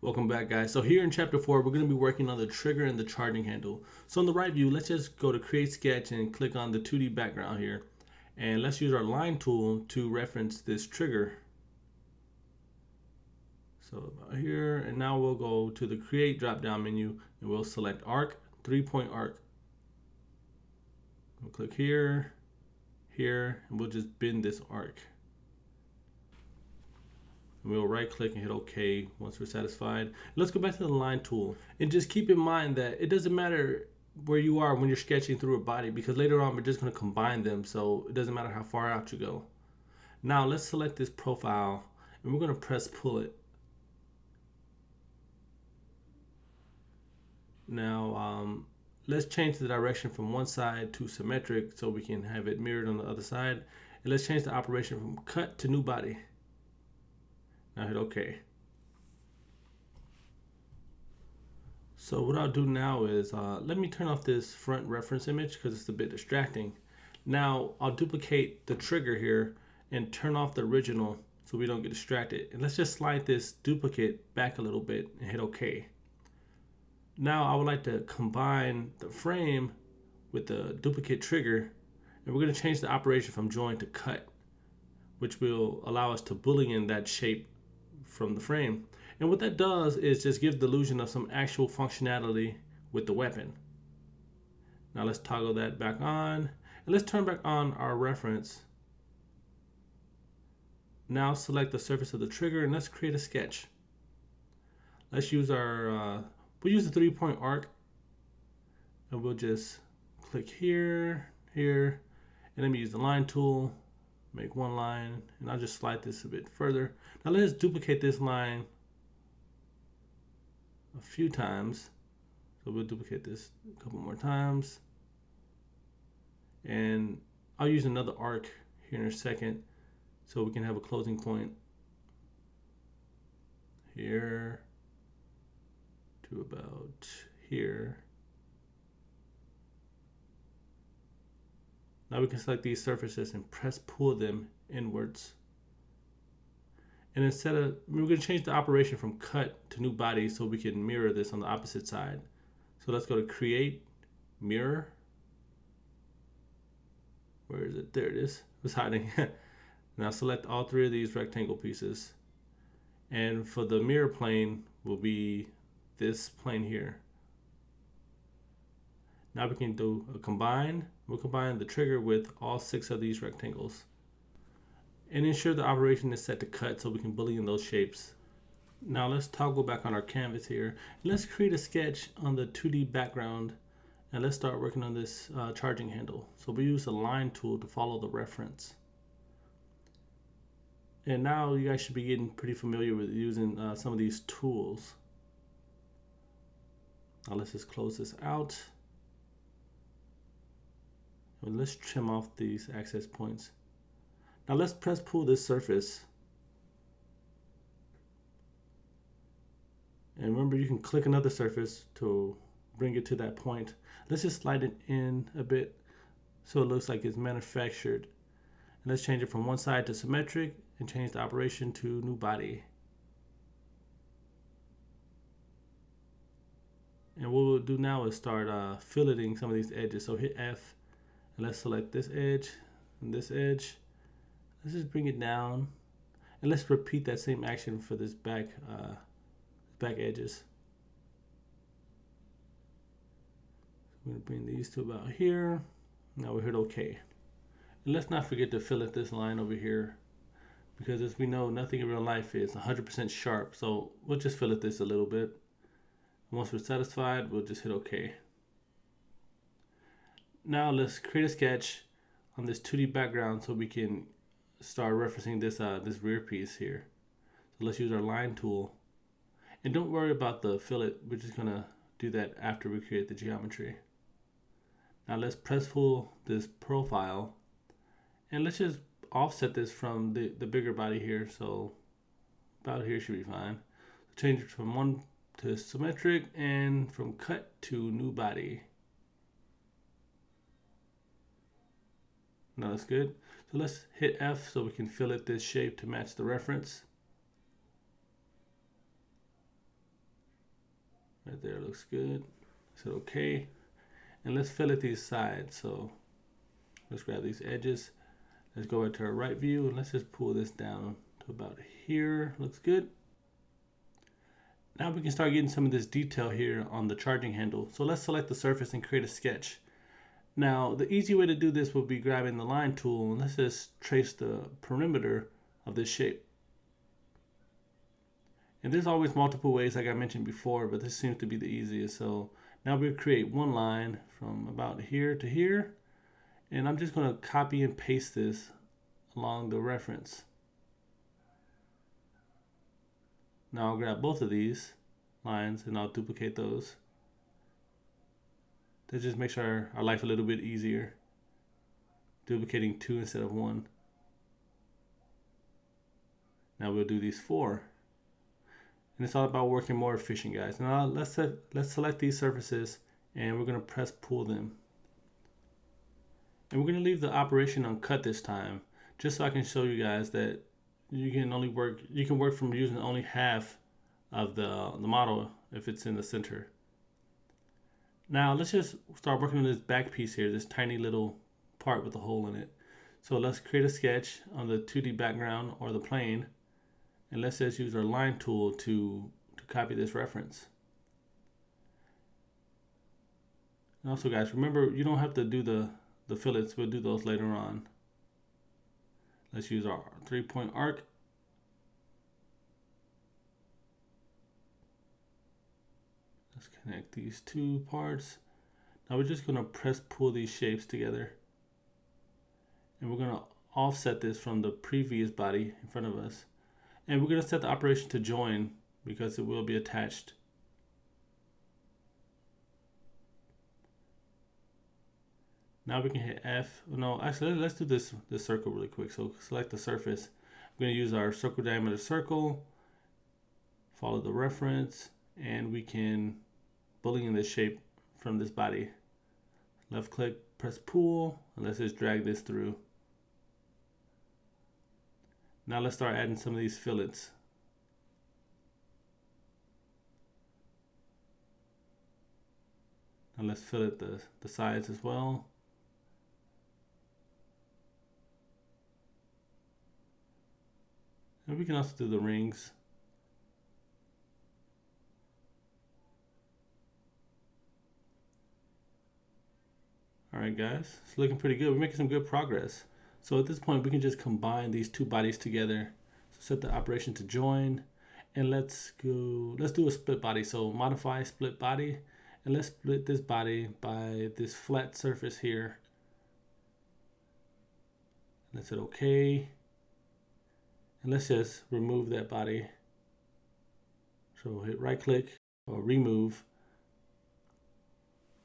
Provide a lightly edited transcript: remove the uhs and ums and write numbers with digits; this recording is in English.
Welcome back, guys. So here in chapter 4, we're going to be working on the trigger and the charging handle. So in the right view, let's just go to create sketch and click on the 2D background here. And let's use our line tool to reference this trigger. So about here, and now we'll go to the create drop down menu and we'll select arc, 3-point arc. We'll click here, here, and we'll just bend this arc. And we'll right click and hit OK once we're satisfied. Let's go back to the line tool. And just keep in mind that it doesn't matter where you are when you're sketching through a body, because later on we're just going to combine them, so it doesn't matter how far out you go. Now let's select this profile and we're going to press pull it. Now let's change the direction from one side to symmetric so we can have it mirrored on the other side. And let's change the operation from cut to new body. Now hit OK. So what I'll do now is let me turn off this front reference image because it's a bit distracting. Now I'll duplicate the trigger here and turn off the original so we don't get distracted. And let's just slide this duplicate back a little bit and hit OK. Now I would like to combine the frame with the duplicate trigger, and we're going to change the operation from join to cut, which will allow us to boolean that shape from the frame. And what that does is just give the illusion of some actual functionality with the weapon. Now let's toggle that back on, and let's turn back on our reference. Now select the surface of the trigger and let's create a sketch. Let's use our we'll use the 3-point arc, and we'll just click here, here, and let me use the line tool, make one line, and I'll just slide this a bit further. Now let's duplicate this line a few times. So we'll duplicate this a couple more times. And I'll use another arc here in a second so we can have a closing point here to about here. Now we can select these surfaces and press pull them inwards. And instead of, we're going to change the operation from cut to new body so we can mirror this on the opposite side. So let's go to create, mirror. Where is it? There it is. It's hiding. Now select all 3 of these rectangle pieces. And for the mirror plane will be this plane here. Now we can do a combine. We'll combine the trigger with all 6 of these rectangles. And ensure the operation is set to cut so we can boolean those shapes. Now let's toggle back on our canvas here. Let's create a sketch on the 2D background, and let's start working on this charging handle. So we use the line tool to follow the reference. And now you guys should be getting pretty familiar with using some of these tools. Now let's just close this out. And let's trim off these access points. Now let's press pull this surface. And remember, you can click another surface to bring it to that point. Let's just slide it in a bit so it looks like it's manufactured. And let's change it from one side to symmetric and change the operation to new body. And what we'll do now is start filleting some of these edges. So hit F and let's select this edge and this edge. Let's just bring it down, and let's repeat that same action for this back edges. I'm going to bring these to about here. Now we hit OK. And let's not forget to fillet this line over here, because as we know, nothing in real life is 100% sharp. So we'll just fillet this a little bit. Once we're satisfied, we'll just hit OK. Now let's create a sketch on this 2D background so we can start referencing this this rear piece here. So let's use our line tool, and don't worry about the fillet. We're just gonna do that after we create the geometry. Now let's press pull this profile, and let's just offset this from the bigger body here. So about here should be fine. Change it from one to symmetric and from cut to new body. Now that's good. So let's hit F so we can fillet this shape to match the reference. Right there looks good. I said okay. And let's fillet these sides. So let's grab these edges. Let's go back to our right view and let's just pull this down to about here. Looks good. Now we can start getting some of this detail here on the charging handle. So let's select the surface and create a sketch. Now the easy way to do this would be grabbing the line tool and let's just trace the perimeter of this shape. And there's always multiple ways like I mentioned before, but this seems to be the easiest. So now we'll create one line from about here to here. And I'm just going to copy and paste this along the reference. Now I'll grab both of these lines and I'll duplicate those. That just makes our life a little bit easier. Duplicating 2 instead of 1. Now we'll do these 4. And it's all about working more efficient, guys. Now let's select these surfaces and we're going to press pull them. And we're going to leave the operation uncut this time, just so I can show you guys that you can work from using only half of the model if it's in the center. Now let's just start working on this back piece here, this tiny little part with a hole in it. So let's create a sketch on the 2D background or the plane, and let's just use our line tool to copy this reference. And also, guys, remember you don't have to do the fillets. We'll do those later on. Let's use our 3-point arc. Let's connect these two parts. Now we're just going to press pull these shapes together. And we're going to offset this from the previous body in front of us. And we're going to set the operation to join because it will be attached. Now we can hit F. No, actually, let's do this circle really quick. So select the surface. I'm going to use our circle diameter circle, follow the reference, and we can boolean this shape from this body. Left click, press pull, and let's just drag this through. Now let's start adding some of these fillets. Now let's fillet the sides as well. And we can also do the rings. All right, guys, it's looking pretty good. We're making some good progress. So at this point, we can just combine these two bodies together. So set the operation to join, and let's do a split body. So modify split body, and let's split this body by this flat surface here. Let's hit OK. And let's just remove that body. So hit right click or remove,